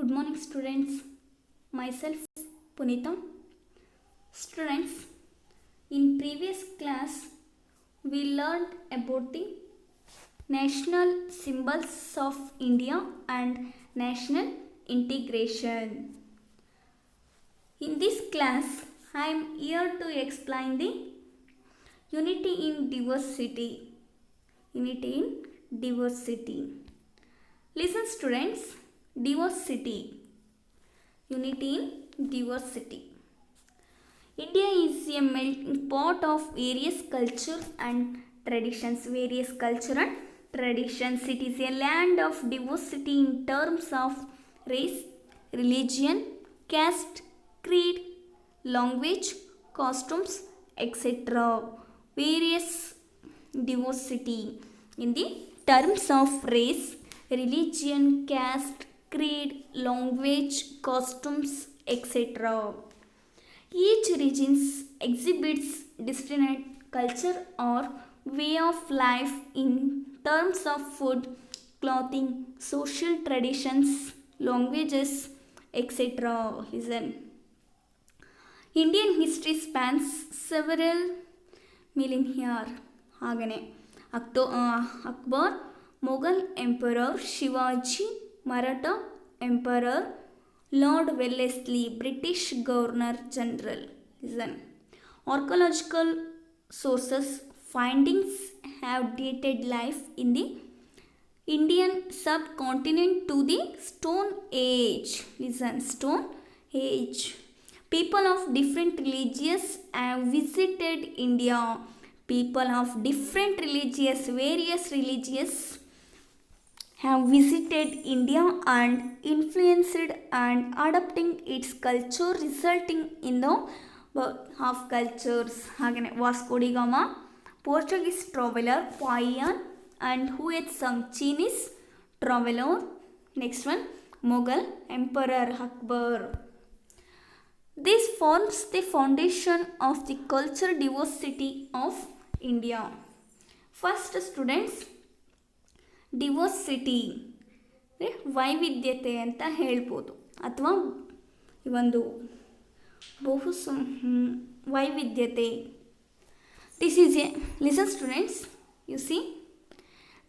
Good morning, students. Myself, Punita. Students, in previous class, we learned about the national symbols of India and national integration. In this class, I am here to explain the unity in diversity. Unity in diversity. Listen, students. Diversity. Unity in diversity. India is a melting pot of various culture and traditions. Various culture and traditions. It is a land of diversity in terms of race, religion, caste, creed, language, costumes, etc. Various diversity in the terms of race, religion, caste, creed, language, costumes, etc. Each region exhibits distinct culture or way of life in terms of food, clothing, social traditions, languages, etc. Listen. Indian history spans several millennia. ಹಾಗೆಯೇ Akbar, Mughal Emperor, Shivaji, Maratha Emperor, Lord Wellesley, British Governor General. Listen. Archaeological sources findings have dated life in the Indian subcontinent to the Stone Age. Listen, Stone Age. People of different religions have visited India. People of different various religious have visited India and influenced and adopting its culture, resulting in the birth of cultures. ಹಾಗೆಯೇ Vasco da Gama, Portuguese traveller ಪಾಯಿಯಾನ್ and who had some Chinese traveler. Next one, Mughal Emperor Akbar. This forms the foundation of the cultural diversity of India. First, students, diversity ವೈವಿಧ್ಯತೆ ಅಂತ ಹೇಳ್ಬೋದು, ಅಥವಾ ಒಂದು ವೈವಿಧ್ಯತೆ. This is a listen students, you see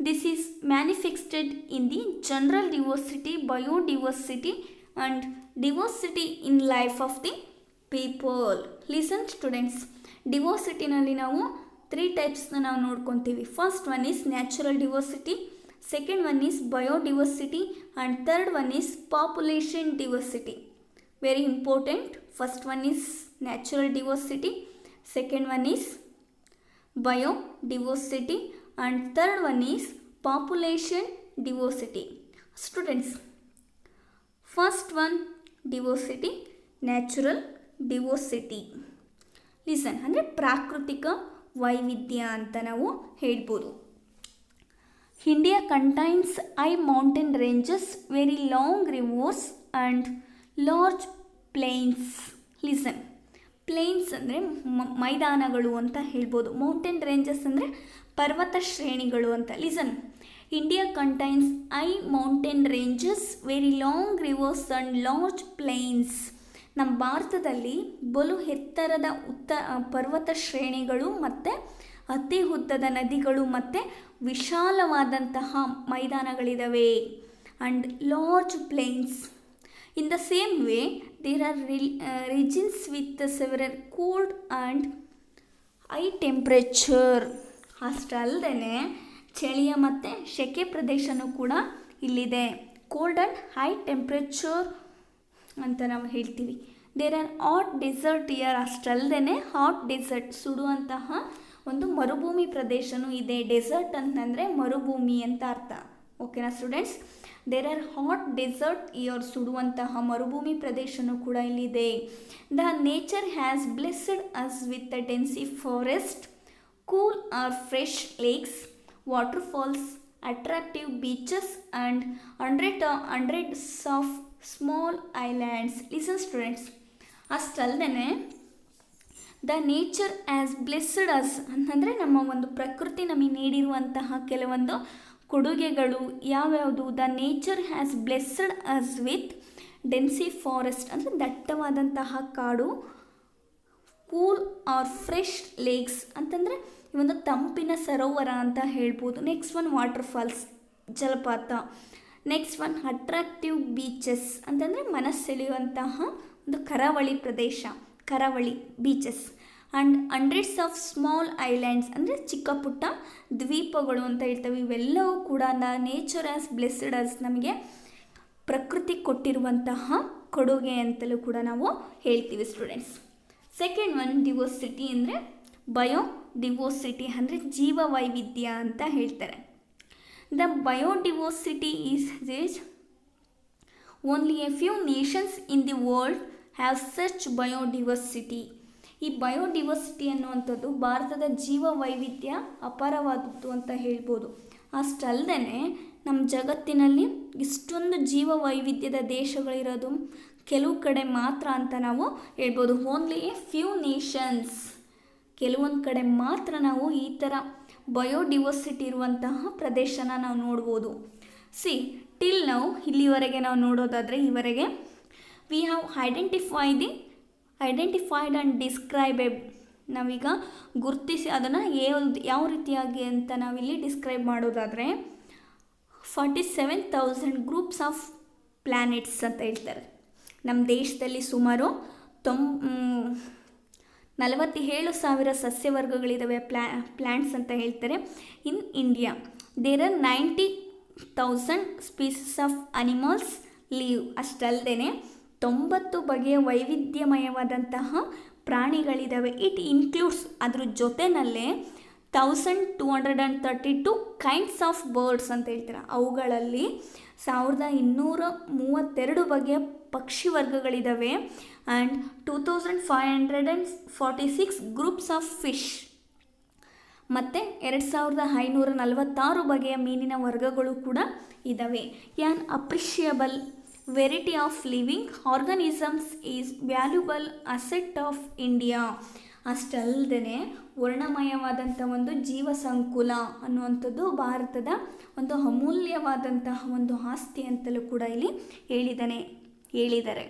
this is manifested in the general diversity, biodiversity and diversity in life of the people. Listen students, ಡಿವರ್ಸಿಟಿನಲ್ಲಿ ನಾವು 3 ಟೈಪ್ಸ್ನ ನಾವು ನೋಡ್ಕೊತೀವಿ. First one is natural diversity, second one is biodiversity, and third one is population diversity. Very important. First one is natural diversity, second one is biodiversity, and third one is population diversity. Students, first one diversity, natural diversity. Listen, ಅಂದರೆ ಪ್ರಾಕೃತಿಕ ವೈವಿಧ್ಯ ಅಂತ ನಾವು ಹೇಳ್ಬೋದು. India contains high mountain ranges, very long rivers and large plains. Listen, plains ಅಂದರೆ ಮೈದಾನಗಳು ಅಂತ ಹೇಳ್ಬೋದು, mountain ranges ಅಂದರೆ ಪರ್ವತ ಶ್ರೇಣಿಗಳು ಅಂತ. Listen, India contains high mountain ranges, very long rivers and large plains. ನಮ್ಮ ಭಾರತದಲ್ಲಿ ಬಲು ಎತ್ತರದ ಪರ್ವತ ಶ್ರೇಣಿಗಳು ಮತ್ತು ಅತಿ ಉದ್ದದ ನದಿಗಳು ಮತ್ತು ವಿಶಾಲವಾದಂತಹ ಮೈದಾನಗಳಿದ್ದಾವೆ. And large plains. In the same way there are regions with several cold and high temperature. ಅಷ್ಟಲ್ಲದೆ ಚಳಿಯ ಮತ್ತು ಸೆಕೆ ಪ್ರದೇಶನೂ ಕೂಡ ಇಲ್ಲಿದೆ. ಕೋಲ್ಡ್ ಆ್ಯಂಡ್ ಹೈ ಟೆಂಪ್ರೇಚರ್ ಅಂತ ನಾವು ಹೇಳ್ತೀವಿ. There are hot desert here. ಅಷ್ಟಲ್ಲದೆ ಹಾಟ್ ಡೆಸರ್ಟ್, ಸುಡುವಂತಹ ಒಂದು ಮರುಭೂಮಿ ಪ್ರದೇಶನೂ ಇದೆ. ಡೆಸರ್ಟ್ ಅಂತಂದರೆ ಮರುಭೂಮಿ ಅಂತ ಅರ್ಥ. ಓಕೆನಾ students? There are hot desert here, ಸುಡುವಂತಹ ಮರುಭೂಮಿ ಪ್ರದೇಶನೂ ಕೂಡ ಇಲ್ಲಿದೆ. The nature has blessed us with a dense forest, cool or fresh lakes, waterfalls, attractive beaches and hundreds of small islands. Listen students, ಅಷ್ಟಲ್ಲದೆ the nature as blessed us ಅಂತಂದರೆ ನಮ್ಮ ಒಂದು ಪ್ರಕೃತಿ ನಮಗೆ ನೀಡಿರುವಂತಹ ಕೆಲವೊಂದು ಕೊಡುಗೆಗಳು ಯಾವ್ಯಾವುದು. The nature has blessed us with dense forest ಅಂದರೆ ದಟ್ಟವಾದಂತಹ ಕಾಡು. ಕೂಲ್ ಆರ್ ಫ್ರೆಶ್ ಲೇಕ್ಸ್ ಅಂತಂದರೆ ಈ ಒಂದು ತಂಪಿನ ಸರೋವರ ಅಂತ ಹೇಳ್ಬೋದು. ನೆಕ್ಸ್ಟ್ ಒನ್ ವಾಟರ್ ಫಾಲ್ಸ್, ಜಲಪಾತ. ನೆಕ್ಸ್ಟ್ ಒನ್ ಅಟ್ರಾಕ್ಟಿವ್ ಬೀಚಸ್ ಅಂತಂದರೆ ಮನಸ್ಸೆಳೆಯುವಂತಹ ಒಂದು ಕರಾವಳಿ ಪ್ರದೇಶ, ಕರಾವಳಿ beaches. And hundreds of small islands ಅಂದರೆ ಚಿಕ್ಕ ಪುಟ್ಟ ದ್ವೀಪಗಳು ಅಂತ ಹೇಳ್ತೇವೆ. ಇವೆಲ್ಲವೂ ಕೂಡ ನೇಚರ್ ಆಸ್ ಬ್ಲೆಸ್ಡ್ ಆಸ್, ನಮಗೆ ಪ್ರಕೃತಿ ಕೊಟ್ಟಿರುವಂತಹ ಕೊಡುಗೆ ಅಂತಲೂ ಕೂಡ ನಾವು ಹೇಳ್ತೀವಿ ಸ್ಟೂಡೆಂಟ್ಸ್. ಸೆಕೆಂಡ್ ಒನ್ ಡಿವೋಸಿಟಿ ಅಂದರೆ ಬಯೋಡಿವೋಸಿಟಿ ಅಂದರೆ ಜೀವ ವೈವಿಧ್ಯ ಅಂತ ಹೇಳ್ತಾರೆ. The biodiversity is only a few nations in the world have such biodiversity. ಈ ಬಯೋಡಿವರ್ಸಿಟಿ ಅನ್ನುವಂಥದ್ದು ಭಾರತದ ಜೀವ ವೈವಿಧ್ಯ ಅಪಾರವಾದದ್ದು ಅಂತ ಹೇಳ್ಬೋದು. ಅಷ್ಟಲ್ಲದೆ ನಮ್ಮ ಜಗತ್ತಿನಲ್ಲಿ ಇಷ್ಟೊಂದು ಜೀವ ವೈವಿಧ್ಯದ ದೇಶಗಳಿರೋದು ಕೆಲವು ಕಡೆ ಮಾತ್ರ ಅಂತ ನಾವು ಹೇಳ್ಬೋದು. ಓನ್ಲಿ ಎ ಫ್ಯೂ ನೇಷನ್ಸ್, ಕೆಲವೊಂದು ಕಡೆ ಮಾತ್ರ ನಾವು ಈ ಥರ ಬಯೋಡಿವರ್ಸಿಟಿ ಇರುವಂತಹ ಪ್ರದೇಶನ ನಾವು ನೋಡ್ಬೋದು. ಟಿಲ್ ನಾವು ಇಲ್ಲಿವರೆಗೆ ನಾವು ನೋಡೋದಾದರೆ, ಈವರೆಗೆ ವಿ ಹ್ಯಾವ್ ಐಡೆಂಟಿಫೈಡ್ ಆ್ಯಂಡ್ ಡಿಸ್ಕ್ರೈಬೆಡ್, ನಾವೀಗ ಗುರುತಿಸಿ ಅದನ್ನು ಯಾವ ರೀತಿಯಾಗಿ ಅಂತ ನಾವಿಲ್ಲಿ ಡಿಸ್ಕ್ರೈಬ್ ಮಾಡೋದಾದರೆ 47,000 ಗ್ರೂಪ್ಸ್ ಆಫ್ ಪ್ಲ್ಯಾನೆಟ್ಸ್ ಅಂತ ಹೇಳ್ತಾರೆ. ನಮ್ಮ ದೇಶದಲ್ಲಿ ಸುಮಾರು 47,000 ಸಸ್ಯವರ್ಗಗಳಿದ್ದಾವೆ, ಪ್ಲ್ಯಾಂಟ್ಸ್ ಅಂತ ಹೇಳ್ತಾರೆ. In India there are 90,000 species of animals live. ಅಷ್ಟಲ್ಲದೆ 90 ಬಗೆಯ ವೈವಿಧ್ಯಮಯವಾದಂತಹ ಪ್ರಾಣಿಗಳಿದ್ದಾವೆ. ಇಟ್ ಇನ್ಕ್ಲೂಡ್ಸ್, ಅದ್ರ ಜೊತೆಯಲ್ಲೇ 1,232 ಕೈಂಡ್ಸ್ ಆಫ್ ಬರ್ಡ್ಸ್ ಅಂತ ಹೇಳ್ತಾರೆ. ಅವುಗಳಲ್ಲಿ 1,232 ಬಗೆಯ ಪಕ್ಷಿ ವರ್ಗಗಳಿದ್ದಾವೆ. ಆ್ಯಂಡ್ 2,546 ಗ್ರೂಪ್ಸ್ ಆಫ್ ಫಿಶ್, ಮತ್ತು 2,546 ಬಗೆಯ ಮೀನಿನ ವರ್ಗಗಳು ಕೂಡ ಇದ್ದಾವೆ. An appreciable variety of living organisms is valuable asset of India. ಅಷ್ಟಲ್ಲದೆ ವರ್ಣಮಯವಾದಂಥ ಒಂದು ಜೀವ ಸಂಕುಲ ಅನ್ನುವಂಥದ್ದು ಭಾರತದ ಒಂದು ಅಮೂಲ್ಯವಾದಂತಹ ಒಂದು ಆಸ್ತಿ ಅಂತಲೂ ಕೂಡ ಇಲ್ಲಿ ಹೇಳಿದ್ದಾರೆ.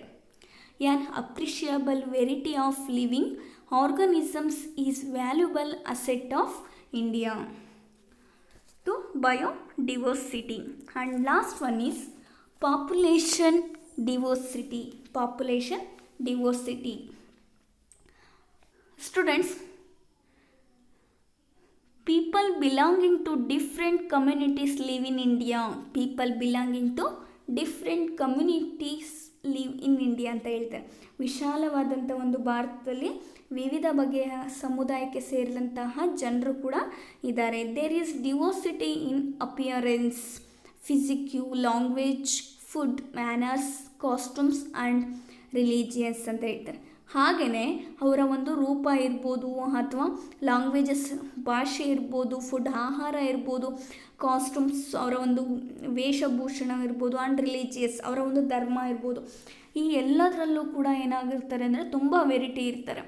An appreciable variety of living organisms is valuable asset of India to biodiversity. And last one is population diversity. Students, people belonging to different communities live in India. People belonging to different communities live in India ಅಂತ ಹೇಳ್ತಾರೆ. ವಿಶಾಲವಾದಂಥ ಒಂದು ಭಾರತದಲ್ಲಿ ವಿವಿಧ ಬಗೆಯ ಸಮುದಾಯಕ್ಕೆ ಸೇರಿದಂತಹ ಜನರು ಕೂಡ ಇದ್ದಾರೆ. There is diversity in appearance, physique, language, food, manners, costumes and religions ಅಂತ ಹೇಳ್ತಾರೆ. ಹಾಗೆಯೇ ಅವರ ಒಂದು ರೂಪ ಇರ್ಬೋದು, ಅಥವಾ ಲ್ಯಾಂಗ್ವೇಜಸ್ ಭಾಷೆ ಇರ್ಬೋದು, ಫುಡ್ ಆಹಾರ ಇರ್ಬೋದು, ಕಾಸ್ಟ್ಯೂಮ್ಸ್ ಅವರ ಒಂದು ವೇಷಭೂಷಣ ಇರ್ಬೋದು, ಆ್ಯಂಡ್ ರಿಲಿಜಿಯಸ್ ಅವರ ಒಂದು ಧರ್ಮ ಇರ್ಬೋದು. ಈ ಎಲ್ಲದರಲ್ಲೂ ಕೂಡ ಏನಾಗಿರ್ತಾರೆ ಅಂದರೆ ತುಂಬ ವೆರೈಟಿ ಇರ್ತಾರೆ.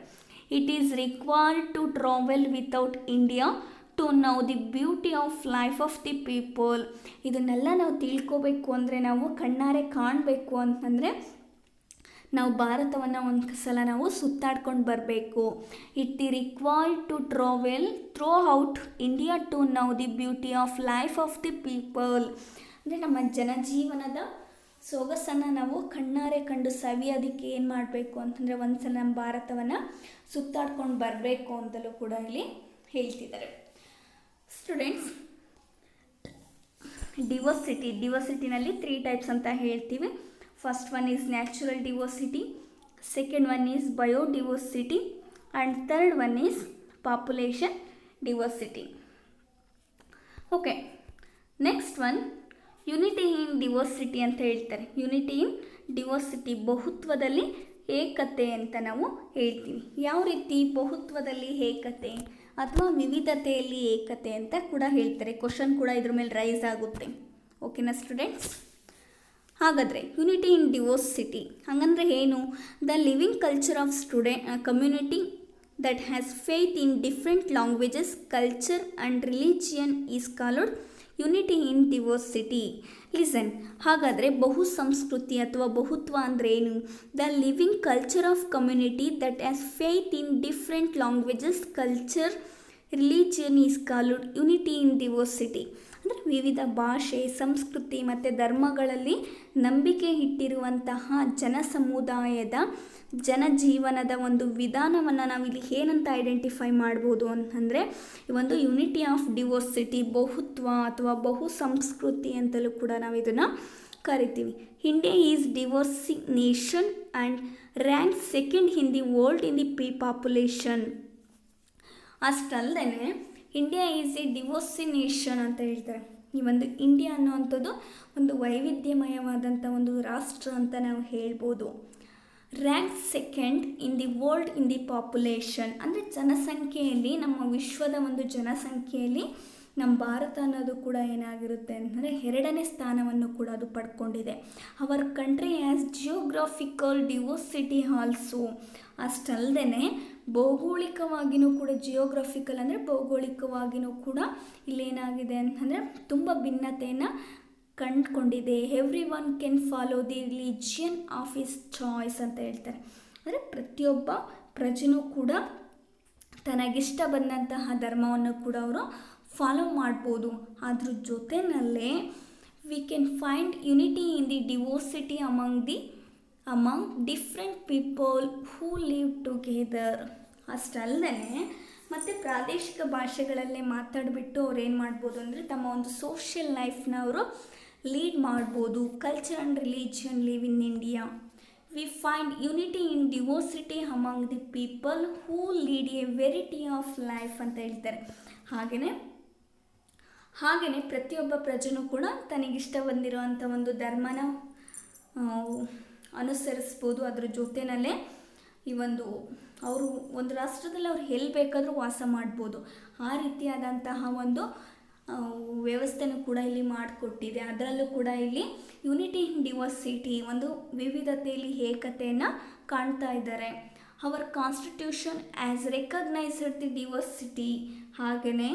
It is required to travel without India to know the beauty of life of the people. ಇದನ್ನೆಲ್ಲ ನಾವು ತಿಳ್ಕೋಬೇಕು ಅಂದರೆ, ನಾವು ಕಣ್ಣಾರೆ ಕಾಣಬೇಕು ಅಂತಂದರೆ ನಾವು ಭಾರತವನ್ನು ಒಂದು ಸಲ ನಾವು ಸುತ್ತಾಡ್ಕೊಂಡು ಬರಬೇಕು. It the required to travel throughout India to know the beauty of life of the people. ಅಂದರೆ ನಮ್ಮ ಜನಜೀವನದ ಸೊಗಸನ್ನು ನಾವು ಕಣ್ಣಾರೆ ಕಂಡು ಸವಿಯೋದಕ್ಕೆ ಏನು ಮಾಡಬೇಕು ಅಂತಂದರೆ ಒಂದು ಸಲ ನಮ್ಮ ಭಾರತವನ್ನು ಸುತ್ತಾಡ್ಕೊಂಡು ಬರಬೇಕು ಅಂತಲೂ ಕೂಡ ಇಲ್ಲಿ ಹೇಳ್ತಿದ್ದಾರೆ. ಸ್ಟೂಡೆಂಟ್ಸ್, ಡಿವರ್ಸಿಟಿನಲ್ಲಿ 3 ಟೈಪ್ಸ್ ಅಂತ ಹೇಳ್ತೀವಿ. First one is natural diversity, second one is biodiversity, and third one is population diversity. Okay, next one unity in diversity ಅಂತ ಹೇಳ್ತಾರೆ. ಯುನಿಟಿ ಇನ್ ಡಿವರ್ಸಿಟಿ, ಬಹುತ್ವದಲ್ಲಿ ಏಕತೆ ಅಂತ ನಾವು ಹೇಳ್ತೀವಿ. ಯಾವ ರೀತಿ ಬಹುತ್ವದಲ್ಲಿ ಏಕತೆ ಅಥವಾ ವಿವಿಧತೆಯಲ್ಲಿ ಏಕತೆ ಅಂತ ಕೂಡ ಹೇಳ್ತಾರೆ. ಕ್ವಶನ್ ಕೂಡ ಇದ್ರ ಮೇಲೆ ರೈಸ್ ಆಗುತ್ತೆ. ಓಕೆನಾ ಸ್ಟೂಡೆಂಟ್ಸ್? ಹಾಗಾದರೆ ಯುನಿಟಿ ಇನ್ ಡಿವರ್ಸಿಟಿ ಹಾಗಂದರೆ ಏನು? The living culture of community that has faith in different languages, culture and religion is called unity in diversity. Listen, ಹಾಗಾದರೆ ಬಹು ಸಂಸ್ಕೃತಿ ಅಥವಾ ಬಹುತ್ವ ಅಂದರೆ ಏನು? The living culture of community that has faith in different languages, culture, religion is called unity in diversity. ಅಂದರೆ ವಿವಿಧ ಭಾಷೆ, ಸಂಸ್ಕೃತಿ ಮತ್ತು ಧರ್ಮಗಳಲ್ಲಿ ನಂಬಿಕೆ ಇಟ್ಟಿರುವಂತಹ ಜನ ಸಮುದಾಯದ ಜನಜೀವನದ ಒಂದು ವಿಧಾನವನ್ನು ನಾವಿಲ್ಲಿ ಏನಂತ ಐಡೆಂಟಿಫೈ ಮಾಡ್ಬೋದು ಅಂತಂದರೆ ಈ ಒಂದು ಯುನಿಟಿ ಆಫ್ ಡಿವರ್ಸಿಟಿ, ಬಹುತ್ವ ಅಥವಾ ಬಹು ಸಂಸ್ಕೃತಿ ಅಂತಲೂ ಕೂಡ ನಾವು ಇದನ್ನು ಕರಿತೀವಿ. India is diverse nation and rank second in the world in the population. ಅಷ್ಟಲ್ಲದೆ India is a diverse nation ಅಂತ ಹೇಳ್ತಾರೆ. ಈ ಒಂದು ಇಂಡಿಯಾ ಅನ್ನುವಂಥದ್ದು ಒಂದು ವೈವಿಧ್ಯಮಯವಾದಂಥ ಒಂದು ರಾಷ್ಟ್ರ ಅಂತ ನಾವು ಹೇಳ್ಬೋದು. Rank second in the world in the population ಅಂದರೆ ಜನಸಂಖ್ಯೆಯಲ್ಲಿ, ನಮ್ಮ ವಿಶ್ವದ ಒಂದು ಜನಸಂಖ್ಯೆಯಲ್ಲಿ ನಮ್ಮ ಭಾರತ ಅನ್ನೋದು ಕೂಡ ಏನಾಗಿರುತ್ತೆ ಅಂದರೆ 2ನೇ ಸ್ಥಾನವನ್ನು ಕೂಡ ಅದು ಪಡ್ಕೊಂಡಿದೆ. Our country has geographical diversity also. ಅಷ್ಟಲ್ಲದೆ ಭೌಗೋಳಿಕವಾಗಿಯೂ ಕೂಡ, ಜಿಯೋಗ್ರಫಿಕಲ್ ಅಂದರೆ ಭೌಗೋಳಿಕವಾಗಿಯೂ ಕೂಡ ಇಲ್ಲೇನಾಗಿದೆ ಅಂತಂದರೆ ತುಂಬ ಭಿನ್ನತೆಯನ್ನು ಕಂಡುಕೊಂಡಿದೆ. Every one can follow the religion of his choice ಅಂತ ಹೇಳ್ತಾರೆ. ಅಂದರೆ ಪ್ರತಿಯೊಬ್ಬ ಪ್ರಜೆನೂ ಕೂಡ ತನಗಿಷ್ಟ ಬಂದಂತಹ ಧರ್ಮವನ್ನು ಕೂಡ ಅವರು ಫಾಲೋ ಮಾಡ್ಬೋದು. ಅದ್ರ ಜೊತೆಯಲ್ಲೇ we can find unity in the diversity among different people who live together. ಅಷ್ಟಲ್ಲದೆ ಮತ್ತು ಪ್ರಾದೇಶಿಕ ಭಾಷೆಗಳಲ್ಲೇ ಮಾತಾಡಿಬಿಟ್ಟು ಅವ್ರು ಏನು ಮಾಡ್ಬೋದು ಅಂದರೆ ತಮ್ಮ ಒಂದು ಸೋಷಿಯಲ್ ಲೈಫ್ನ ಅವರು ಲೀಡ್ ಮಾಡ್ಬೋದು. Culture and religion live in India. We find unity in diversity among the people who lead a variety of life ಅಂತ ಹೇಳ್ತಾರೆ. ಹಾಗೆಯೇ ಪ್ರತಿಯೊಬ್ಬ ಪ್ರಜೆನೂ ಕೂಡ ತನಗಿಷ್ಟ ಬಂದಿರೋವಂಥ ಒಂದು ಧರ್ಮನ ಅನುಸರಿಸ್ಬೋದು. ಅದ್ರ ಜೊತೆಯಲ್ಲೇ ಈ ಅವರು ಒಂದು ರಾಷ್ಟ್ರದಲ್ಲಿ ಅವ್ರು ಎಲ್ಲಿ ಬೇಕಾದರೂ ವಾಸ ಮಾಡ್ಬೋದು. ಆ ರೀತಿಯಾದಂತಹ ಒಂದು ವ್ಯವಸ್ಥೆನೂ ಕೂಡ ಇಲ್ಲಿ ಮಾಡಿಕೊಟ್ಟಿದೆ. ಅದರಲ್ಲೂ ಕೂಡ ಇಲ್ಲಿ ಯುನಿಟಿ ಇನ್ ಡಿವರ್ಸಿಟಿ, ಒಂದು ವಿವಿಧತೆಯಲ್ಲಿ ಏಕತೆಯನ್ನು ಕಾಣ್ತಾ ಇದ್ದಾರೆ. Our constitution has recognised the diversity. ಹಾಗೆಯೇ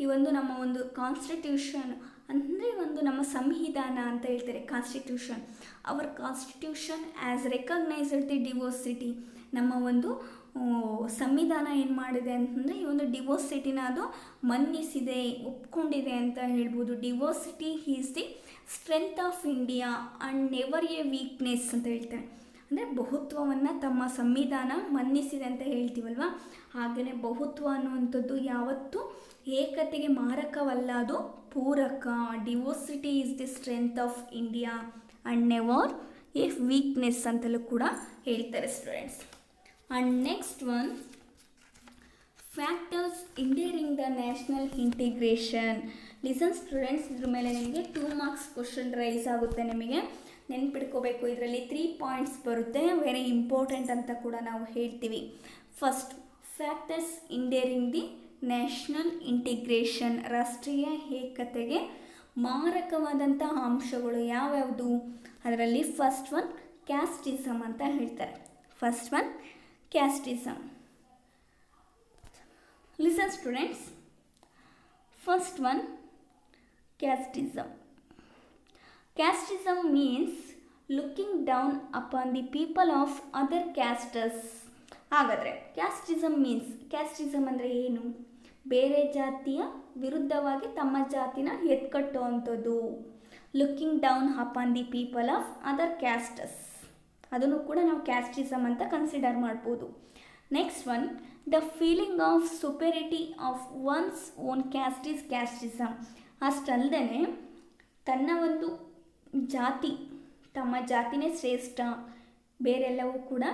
ಈ ಒಂದು ನಮ್ಮ ಒಂದು ಕಾನ್ಸ್ಟಿಟ್ಯೂಷನ್ ಅಂದರೆ ಒಂದು ನಮ್ಮ ಸಂವಿಧಾನ ಅಂತ ಹೇಳ್ತಾರೆ constitution. Our constitution has recognised the diversity. ನಮ್ಮ ಒಂದು ಸಂವಿಧಾನ ಏನು ಮಾಡಿದೆ ಅಂತಂದರೆ ಈ ಒಂದು ಡಿವರ್ಸಿಟಿನ ಅದು ಮನ್ನಿಸಿದೆ, ಒಪ್ಕೊಂಡಿದೆ ಅಂತ ಹೇಳ್ಬೋದು. Diversity is the strength of India and never a weakness ಅಂತ ಹೇಳ್ತಾರೆ. ಅಂದರೆ ಬಹುತ್ವವನ್ನು ತಮ್ಮ ಸಂವಿಧಾನ ಮನ್ನಿಸಿದೆ ಅಂತ ಹೇಳ್ತೀವಲ್ವ, ಹಾಗೆಯೇ ಬಹುತ್ವ ಅನ್ನುವಂಥದ್ದು ಯಾವತ್ತೂ ಏಕತೆಗೆ ಮಾರಕವಲ್ಲ, ಅದು ಪೂರಕ. Diversity is the strength of India and never a weakness ಅಂತಲೂ ಕೂಡ ಹೇಳ್ತಾರೆ students. And next one, factors endangering the national integration. Listen students, ಇದ್ರ ಮೇಲೆ ನಿಮಗೆ 2 ಮಾರ್ಕ್ಸ್ ಕ್ವಶನ್ ರೈಸ್ ಆಗುತ್ತೆ. ನಿಮಗೆ ನೆನ್ಪಿಡ್ಕೋಬೇಕು, ಇದರಲ್ಲಿ 3 ಪಾಯಿಂಟ್ಸ್ ಬರುತ್ತೆ, ವೆರಿ ಇಂಪಾರ್ಟೆಂಟ್ ಅಂತ ಕೂಡ ನಾವು ಹೇಳ್ತೀವಿ. First, factors endangering the national integration. ರಾಷ್ಟ್ರೀಯ ಏಕತೆಗೆ ಮಾರಕವಾದಂಥ ಅಂಶಗಳು ಯಾವ್ಯಾವುದು? ಅದರಲ್ಲಿ ಫಸ್ಟ್ ಒನ್ ಕ್ಯಾಸ್ಟಿಸಮ್ ಅಂತ ಹೇಳ್ತಾರೆ. First one casteism. Listen students, first one casteism. Casteism means looking down upon the people of other castes. ಹಾಗಾದರೆ ಕ್ಯಾಸ್ಟಿಸಮ್ ಅಂದರೆ ಏನು? ಬೇರೆ ಜಾತಿಯ ವಿರುದ್ಧವಾಗಿ ತಮ್ಮ ಜಾತಿನ ಎತ್ಕಟ್ಟುವಂಥದ್ದು. Looking down upon the people of other castes, ಅದನ್ನು ಕೂಡ ನಾವು ಕ್ಯಾಸ್ಟಿಸಮ್ ಅಂತ ಕನ್ಸಿಡರ್ ಮಾಡ್ಬೋದು. Next one, the feeling of superiority of one's own caste is casteism. ಅಷ್ಟಲ್ಲದೆ ತನ್ನ ಒಂದು ಜಾತಿ, ತಮ್ಮ ಜಾತಿನೇ ಶ್ರೇಷ್ಠ, ಬೇರೆಲ್ಲವೂ ಕೂಡ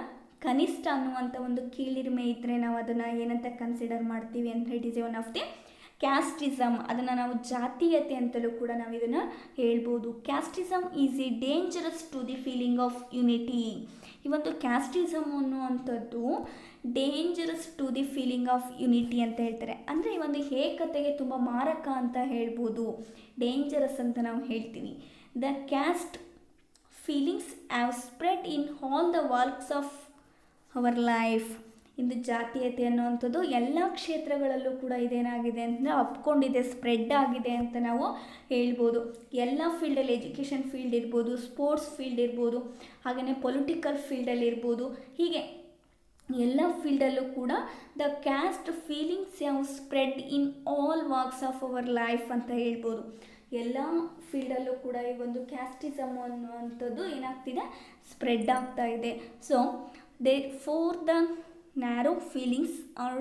ಕನಿಷ್ಠ ಅನ್ನುವಂಥ ಒಂದು ಕೀಳಿರಿಮೆ ಇದ್ದರೆ ನಾವು ಅದನ್ನು ಏನಂತ ಕನ್ಸಿಡರ್ ಮಾಡ್ತೀವಿ ಅಂದರೆ it is one of the casteism. ಅದನ್ನು ನಾವು ಜಾತೀಯತೆ ಅಂತಲೂ ಕೂಡ ನಾವು ಇದನ್ನು ಹೇಳ್ಬೋದು. Casteism is a dangerous to the feeling of unity. ಈ ಒಂದು ಕ್ಯಾಸ್ಟಿಸಮ್ ಅನ್ನುವಂಥದ್ದು dangerous to the feeling of unity ಅಂತ ಹೇಳ್ತಾರೆ. ಅಂದರೆ ಈ ಒಂದು ಏಕತೆಗೆ ತುಂಬ ಮಾರಕ ಅಂತ ಹೇಳ್ಬೋದು, ಡೇಂಜರಸ್ ಅಂತ ನಾವು ಹೇಳ್ತೀವಿ. The caste feelings have spread in all the walks of our life. ಇಂದು ಜಾತೀಯತೆ ಅನ್ನುವಂಥದ್ದು ಎಲ್ಲ ಕ್ಷೇತ್ರಗಳಲ್ಲೂ ಕೂಡ ಇದೇನಾಗಿದೆ ಅಂದರೆ ಹಬ್ಕೊಂಡಿದೆ, ಸ್ಪ್ರೆಡ್ ಆಗಿದೆ ಅಂತ ನಾವು ಹೇಳ್ಬೋದು. ಎಲ್ಲ ಫೀಲ್ಡಲ್ಲಿ, ಎಜುಕೇಷನ್ ಫೀಲ್ಡ್ ಇರ್ಬೋದು, ಸ್ಪೋರ್ಟ್ಸ್ ಫೀಲ್ಡ್ ಇರ್ಬೋದು, ಹಾಗೆಯೇ ಪೊಲಿಟಿಕಲ್ ಫೀಲ್ಡಲ್ಲಿ ಇರ್ಬೋದು, ಹೀಗೆ ಎಲ್ಲ ಫೀಲ್ಡಲ್ಲೂ ಕೂಡ the caste feelings have spread in all walks of our life ಅಂತ ಹೇಳ್ಬೋದು. ಎಲ್ಲ ಫೀಲ್ಡಲ್ಲೂ ಕೂಡ ಈ ಒಂದು ಕ್ಯಾಸ್ಟಿಸಮ್ ಅನ್ನುವಂಥದ್ದು ಏನಾಗ್ತಿದೆ, ಸ್ಪ್ರೆಡ್ ಆಗ್ತಾ ಇದೆ. So for the narrow feelings are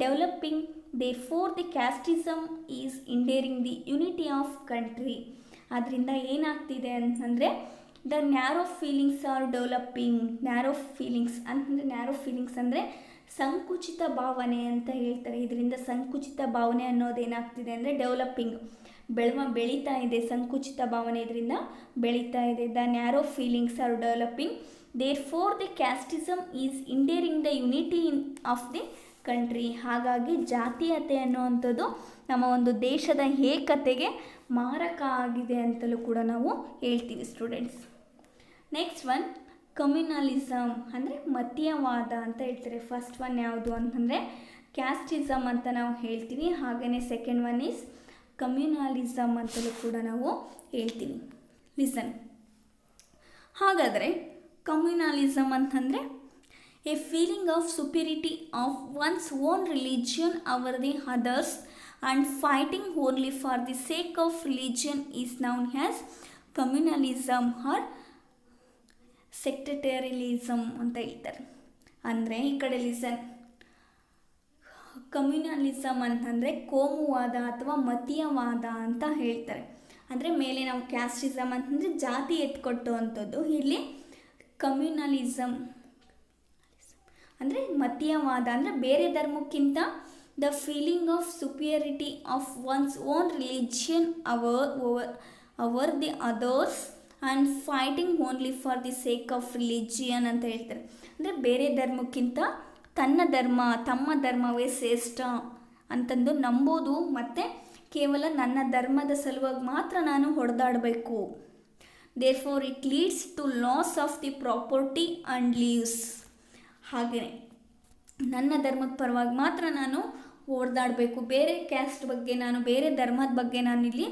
developing, for the casteism is endangering the unity of country. ಅದರಿಂದ ಏನಾಗ್ತಿದೆ ಅಂತಂದರೆ the narrow feelings are developing. Narrow feelings ಅಂದರೆ ಸಂಕುಚಿತ ಭಾವನೆ ಅಂತ ಹೇಳ್ತಾರೆ. ಇದರಿಂದ ಸಂಕುಚಿತ ಭಾವನೆ ಅನ್ನೋದೇನಾಗ್ತಿದೆ ಅಂದರೆ ಡೆವಲಪಿಂಗ್, ಬೆಳೀತಾ ಇದೆ. ಸಂಕುಚಿತ ಭಾವನೆ ಇದರಿಂದ ಬೆಳೀತಾ ಇದೆ. The narrow feelings are developing, therefore the casteism is endangering the unity of the country. ಹಾಗಾಗಿ ಜಾತೀಯತೆ ಅನ್ನುವಂಥದ್ದು ನಮ್ಮ ಒಂದು ದೇಶದ ಏಕತೆಗೆ ಮಾರಕ ಆಗಿದೆ ಅಂತಲೂ ಕೂಡ ನಾವು ಹೇಳ್ತೀವಿ ಸ್ಟೂಡೆಂಟ್ಸ್. ನೆಕ್ಸ್ಟ್ ಒನ್ ಕಮ್ಯುನಲಿಸಮ್ ಅಂದರೆ ಮತೀಯವಾದ ಅಂತ ಹೇಳ್ತಾರೆ. ಫಸ್ಟ್ ಒನ್ ಯಾವುದು ಅಂತಂದರೆ ಕ್ಯಾಸ್ಟಿಸಮ್ ಅಂತ ನಾವು ಹೇಳ್ತೀವಿ. ಹಾಗೆಯೇ ಸೆಕೆಂಡ್ ಒನ್ ಈಸ್ ಕಮ್ಯುನಲಿಸಮ್ ಅಂತಲೂ ಕೂಡ ನಾವು ಹೇಳ್ತೀವಿ. ಲಿಸನ್, ಹಾಗಾದರೆ ಕಮ್ಯುನಲಿಸಮ್ ಅಂತಂದರೆ a feeling of superiority of one's own religion over the others and fighting only for the sake of religion is known as communalism or sectarianism ಅಂತ ಹೇಳ್ತಾರೆ. ಅಂದರೆ ಈ ಕಡೆ ಲಿಸನ್, ಕಮ್ಯುನಲಿಸಮ್ ಅಂತಂದರೆ ಕೋಮುವಾದ ಅಥವಾ ಮತೀಯವಾದ ಅಂತ ಹೇಳ್ತಾರೆ. ಅಂದರೆ ಮೇಲೆ ನಾವು ಕ್ಯಾಸ್ಟಿಸಮ್ ಅಂತಂದರೆ ಜಾತಿ ಎತ್ಕೊಟ್ಟು ಅಂಥದ್ದು, ಇಲ್ಲಿ ಕಮ್ಯುನಲಿಸಮ್ ಅಂದರೆ ಮತೀಯವಾದ ಅಂದರೆ ಬೇರೆ ಧರ್ಮಕ್ಕಿಂತ the feeling of superiority of one's own religion over the others and fighting only for the sake of religion ಅಂತ ಹೇಳ್ತಾರೆ. ಅಂದರೆ ಬೇರೆ ಧರ್ಮಕ್ಕಿಂತ ತಮ್ಮ ಧರ್ಮವೇ ಶ್ರೇಷ್ಠ ಅಂತಂದು ನಂಬೋದು, ಮತ್ತು ಕೇವಲ ನನ್ನ ಧರ್ಮದ ಸಲುವಾಗಿ ಮಾತ್ರ ನಾನು ಹೊಡೆದಾಡಬೇಕು. Therefore it leads to loss of the property and lives. ಹಾಗೆಯೇ ನನ್ನ ಧರ್ಮದ ಪರವಾಗಿ ಮಾತ್ರ ನಾನು ಹೊಡೆದಾಡಬೇಕು, ಬೇರೆ ಕ್ಯಾಸ್ಟ್ ಬಗ್ಗೆ ಬೇರೆ ಧರ್ಮದ ಬಗ್ಗೆ ನಾನಿಲ್ಲಿ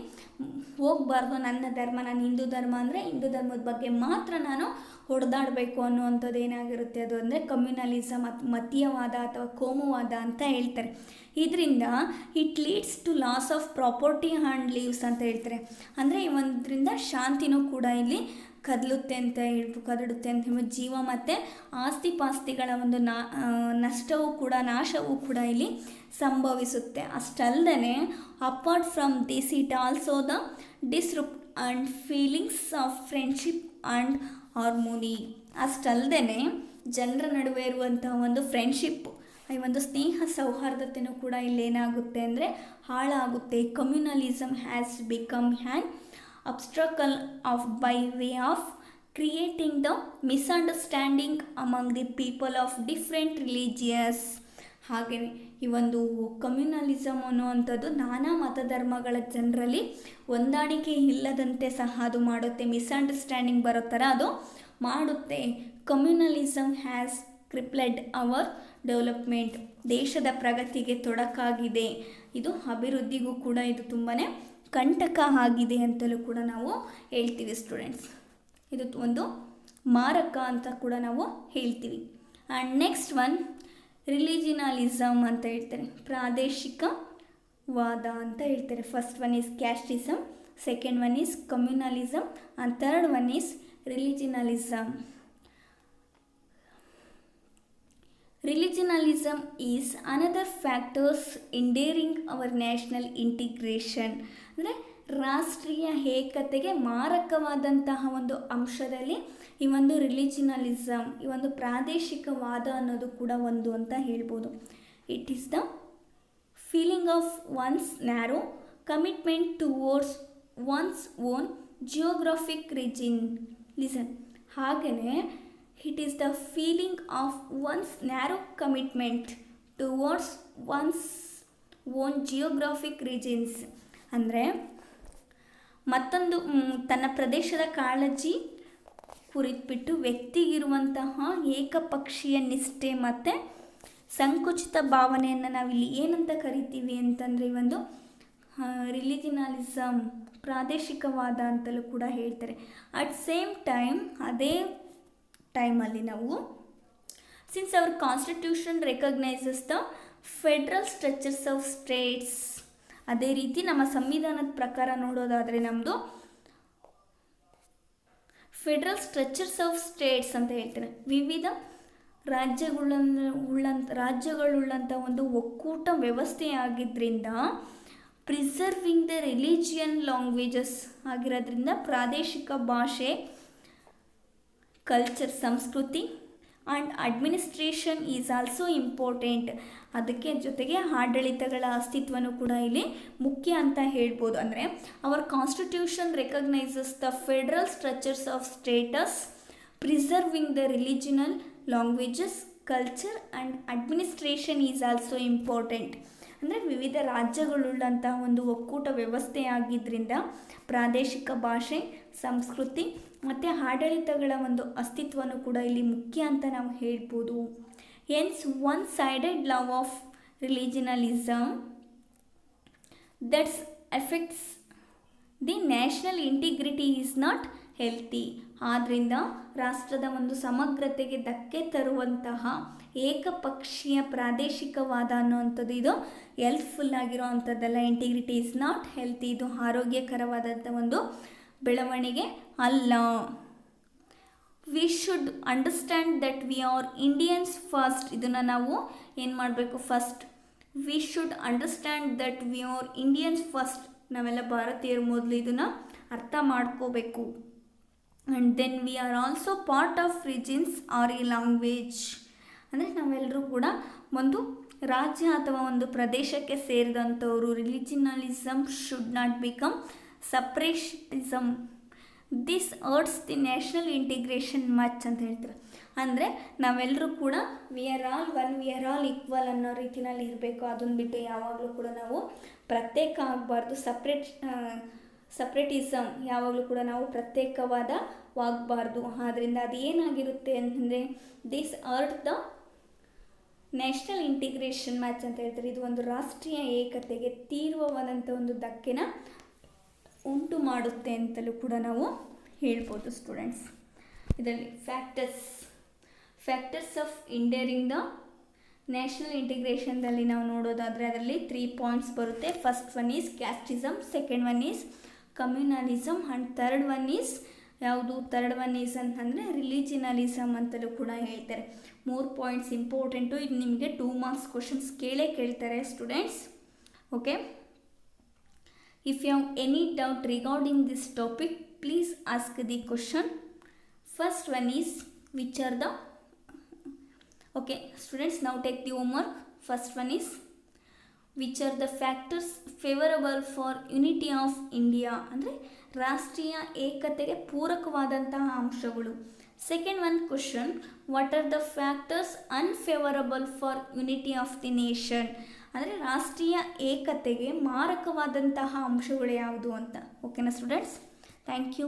ಹೋಗಬಾರ್ದು. ನನ್ನ ಧರ್ಮ, ನಾನು ಹಿಂದೂ ಧರ್ಮ ಅಂದರೆ ಹಿಂದೂ ಧರ್ಮದ ಬಗ್ಗೆ ಮಾತ್ರ ನಾನು ಹೊಡೆದಾಡಬೇಕು ಅನ್ನುವಂಥದ್ದು ಏನಾಗಿರುತ್ತೆ, ಅದು ಅಂದರೆ ಕಮ್ಯುನಲಿಸಮ್ ಮತೀಯವಾದ ಅಥವಾ ಕೋಮುವಾದ ಅಂತ ಹೇಳ್ತಾರೆ. ಇದರಿಂದ it leads to loss of property and leaves ಅಂತ ಹೇಳ್ತಾರೆ. ಅಂದರೆ ಒಂದರಿಂದ ಶಾಂತಿನೂ ಕೂಡ ಇಲ್ಲಿ ಕದಡುತ್ತೆ ಅಂತ ಹೇಳ್ಬೋದು. ಜೀವ ಮತ್ತು ಆಸ್ತಿ ಪಾಸ್ತಿಗಳ ಒಂದು ನಷ್ಟವೂ ಕೂಡ, ನಾಶವೂ ಕೂಡ ಇಲ್ಲಿ ಸಂಭವಿಸುತ್ತೆ. ಅಷ್ಟಲ್ಲದೆ apart from this it also the disrupt and feelings of friendship and harmony. ಅಷ್ಟಲ್ಲದೆ ಜನರ ನಡುವೆ ಇರುವಂತಹ ಒಂದು ಫ್ರೆಂಡ್ಶಿಪ್, ಈ ಒಂದು ಸ್ನೇಹ ಸೌಹಾರ್ದತೆಯೂ ಕೂಡ ಇಲ್ಲೇನಾಗುತ್ತೆ ಅಂದರೆ ಹಾಳಾಗುತ್ತೆ. Communalism has become an obstacle by way of creating the misunderstanding among the people of different religions. ಹಾಗೆಯೇ ಈ ಒಂದು ಕಮ್ಯುನಲಿಸಮ್ ಅನ್ನುವಂಥದ್ದು ನಾನಾ ಮತಧರ್ಮಗಳ ಜನರಲ್ಲಿ ಹೊಂದಾಣಿಕೆ ಇಲ್ಲದಂತೆ ಸಹ ಅದು ಮಾಡುತ್ತೆ. ಮಿಸ್ಅಂಡರ್ಸ್ಟ್ಯಾಂಡಿಂಗ್ ಬರೋ ಥರ ಅದು ಮಾಡುತ್ತೆ. Communalism has crippled our development. ದೇಶದ ಪ್ರಗತಿಗೆ ತೊಡಕಾಗಿದೆ. ಇದು ಅಭಿವೃದ್ಧಿಗೂ ಕೂಡ ಇದು ತುಂಬಾ ಕಂಟಕ ಆಗಿದೆ ಅಂತಲೂ ಕೂಡ ನಾವು ಹೇಳ್ತೀವಿ ಸ್ಟೂಡೆಂಟ್ಸ್. ಇದು ಒಂದು ಮಾರಕ ಅಂತ ಕೂಡ ನಾವು ಹೇಳ್ತೀವಿ. ಆ್ಯಂಡ್ ನೆಕ್ಸ್ಟ್ ಒನ್ ರಿಲಿಜಿನಲಿಸಮ್ ಅಂತ ಹೇಳ್ತಾರೆ, ಪ್ರಾದೇಶಿಕವಾದ ಅಂತ ಹೇಳ್ತಾರೆ. First one is casteism, second one is communalism and third one is regionalism. Religionalism is another factors hindering our national integration. ಅಂದರೆ ರಾಷ್ಟ್ರೀಯ ಏಕತೆಗೆ ಮಾರಕವಾದಂತಹ ಒಂದು ಅಂಶದಲ್ಲಿ ಈ ಒಂದು ರಿಲಿಜಿನಲಿಸಮ್, ಈ ಒಂದು ಪ್ರಾದೇಶಿಕವಾದ ಅನ್ನೋದು ಕೂಡ ಒಂದು ಅಂತ ಹೇಳ್ಬೋದು. It is the feeling of one's narrow commitment towards one's own geographic region. Listen, ಹಾಗೆಯೇ it is the feeling of one's narrow commitment towards one's own geographic regions. ಅಂದರೆ ಮತ್ತೊಂದು ತನ್ನ ಪ್ರದೇಶದ ಕಾಳಜಿ ಕುರಿತುಬಿಟ್ಟು ವ್ಯಕ್ತಿಗಿರುವಂತಹ ಏಕಪಕ್ಷೀಯ ನಿಷ್ಠೆ ಮತ್ತು ಸಂಕುಚಿತ ಭಾವನೆಯನ್ನು ನಾವಿಲ್ಲಿ ಏನಂತ ಕರಿತೀವಿ ಅಂತಂದರೆ ಈ ಒಂದು ರಿಲಿಜಿನಲಿಸಮ್, ಪ್ರಾದೇಶಿಕವಾದ ಅಂತಲೂ ಕೂಡ ಹೇಳ್ತಾರೆ. ಅಟ್ ಸೇಮ್ ಟೈಮ್ ಅದೇ ಟೈಮಲ್ಲಿ ನಾವು since hour constitution recognises the federal structures of States, ಅದೇ ರೀತಿ ನಮ್ಮ ಸಂವಿಧಾನದ ಪ್ರಕಾರ ನೋಡೋದಾದರೆ ನಮ್ಮದು ಫೆಡ್ರಲ್ ಸ್ಟ್ರಕ್ಚರ್ಸ್ ಆಫ್ ಸ್ಟೇಟ್ಸ್ ಅಂತ ಹೇಳ್ತಾರೆ. ವಿವಿಧ ರಾಜ್ಯಗಳುಳ್ಳಂಥ ಒಂದು ಒಕ್ಕೂಟ ವ್ಯವಸ್ಥೆಯಾಗಿದ್ದರಿಂದ ಪ್ರಿಸರ್ವಿಂಗ್ ದ ರಿಲಿಜಿಯನ್ ಲ್ಯಾಂಗ್ವೇಜಸ್ ಆಗಿರೋದ್ರಿಂದ ಪ್ರಾದೇಶಿಕ ಭಾಷೆ, ಕಲ್ಚರ್, ಸಂಸ್ಕೃತಿ and administration is also important. ಅದಕ್ಕೆ ಜೊತೆಗೆ ಆಡಳಿತಗಳ ಅಸ್ತಿತ್ವನೂ ಕೂಡ ಇಲ್ಲಿ ಮುಖ್ಯ ಅಂತ ಹೇಳ್ಬೋದು. ಅಂದರೆ our constitution recognises the federal structures of states, preserving the regional languages, culture and administration is also important. ಅಂದರೆ ವಿವಿಧ ರಾಜ್ಯಗಳುಳ್ಳಂತಹ ಒಂದು ಒಕ್ಕೂಟ ವ್ಯವಸ್ಥೆಯಾಗಿದ್ದರಿಂದ ಪ್ರಾದೇಶಿಕ ಭಾಷೆ, ಸಂಸ್ಕೃತಿ ಮತ್ತು ಆಡಳಿತಗಳ ಒಂದು ಅಸ್ತಿತ್ವನೂ ಕೂಡ ಇಲ್ಲಿ ಮುಖ್ಯ ಅಂತ ನಾವು ಹೇಳ್ಬೋದು. Hence one sided love of regionalism that's effects the national integrity is not healthy. ಆದ್ದರಿಂದ ರಾಷ್ಟ್ರದ ಒಂದು ಸಮಗ್ರತೆಗೆ ಧಕ್ಕೆ ತರುವಂತಹ ಏಕಪಕ್ಷೀಯ ಪ್ರಾದೇಶಿಕವಾದ ಅನ್ನುವಂಥದ್ದು ಇದು ಹೆಲ್ಪ್ಫುಲ್ ಆಗಿರೋ ಅಂಥದ್ದಲ್ಲ. ಇಂಟಿಗ್ರಿಟಿ ಈಸ್ ನಾಟ್ ಹೆಲ್ತಿ, ಇದು ಆರೋಗ್ಯಕರವಾದಂಥ ಒಂದು ಬೆಳವಣಿಗೆ ಅಲ್ಲ. We should understand that we are Indians first. ಇದನ್ನು ನಾವು ಏನು ಮಾಡಬೇಕು? First we should understand that we are Indians first. ನಾವೆಲ್ಲ ಭಾರತೀಯರು ಮೊದಲು ಇದನ್ನು ಅರ್ಥ ಮಾಡ್ಕೋಬೇಕು. And then we are also part of regions or a language. ಅಂದರೆ ನಾವೆಲ್ಲರೂ ಕೂಡ ಒಂದು ರಾಜ್ಯ ಅಥವಾ ಒಂದು ಪ್ರದೇಶಕ್ಕೆ ಸೇರಿದಂಥವರು. Regionalism should not become separationism. This hurts the national integration much ಅಂತ ಹೇಳ್ತಾರೆ. ಅಂದರೆ ನಾವೆಲ್ಲರೂ ಕೂಡ we are all one, we are all equal ಅನ್ನೋ ರೀತಿಯಲ್ಲಿ ಇರಬೇಕು. ಅದನ್ನು ಬಿಟ್ಟು ಯಾವಾಗಲೂ ಕೂಡ ನಾವು ಪ್ರತ್ಯೇಕ ಆಗಬಾರ್ದು. ಸಪ್ರೇಟಿಸಮ್ ಯಾವಾಗಲೂ ಕೂಡ ನಾವು ಪ್ರತ್ಯೇಕವಾಗಬಾರ್ದು. ಆದ್ದರಿಂದ ಅದು ಏನಾಗಿರುತ್ತೆ ಅಂತಂದರೆ this hurt the national integration match ಅಂತ ಹೇಳ್ತಾರೆ. ಇದು ಒಂದು ರಾಷ್ಟ್ರೀಯ ಏಕತೆಗೆ ತೀವ್ರವಾದಂಥ ಒಂದು ಧಕ್ಕೆನ ಉಂಟು ಮಾಡುತ್ತೆ ಅಂತಲೂ ಕೂಡ ನಾವು ಹೇಳ್ಬೋದು ಸ್ಟೂಡೆಂಟ್ಸ್. ಇದರಲ್ಲಿ ಫ್ಯಾಕ್ಟರ್ಸ್ ಆಫ್ ಇಂಡೇರಿಂಗ್ ದ ನ್ಯಾಷನಲ್ ಇಂಟಿಗ್ರೇಷನ್ದಲ್ಲಿ ನಾವು ನೋಡೋದಾದರೆ ಅದರಲ್ಲಿ 3 ಪಾಯಿಂಟ್ಸ್ ಬರುತ್ತೆ. First one is casteism, second one is communalism and third one is ಯಾವುದು? ಥರ್ಡ್ ಒನ್ ಈಸ್ ಅಂತಂದರೆ ರಿಲಿಜಿನಲಿಸಮ್ ಅಂತಲೂ ಕೂಡ ಹೇಳ್ತಾರೆ. 3 ಪಾಯಿಂಟ್ಸ್ ಇಂಪಾರ್ಟೆಂಟು. ಇದು ನಿಮಗೆ 2 ಮಾರ್ಕ್ಸ್ ಕ್ವಶನ್ಸ್ ಕೇಳ್ತಾರೆ students. Okay, if you have any doubt regarding this topic please ask the question. First one is which are the okay students, now take the homework. First one is which are the factors favorable for unity of India, ಅಂದರೆ ರಾಷ್ಟ್ರೀಯ ಏಕತೆಗೆ ಪೂರಕವಾದಂತಹ ಅಂಶಗಳು. Second one question, what are the factors unfavourable for unity of the nation, ಅಂದರೆ ರಾಷ್ಟ್ರೀಯ ಏಕತೆಗೆ ಮಾರಕವಾದಂತಹ ಅಂಶಗಳು ಯಾವುದು ಅಂತ. ಓಕೆನಾ students? Thank you.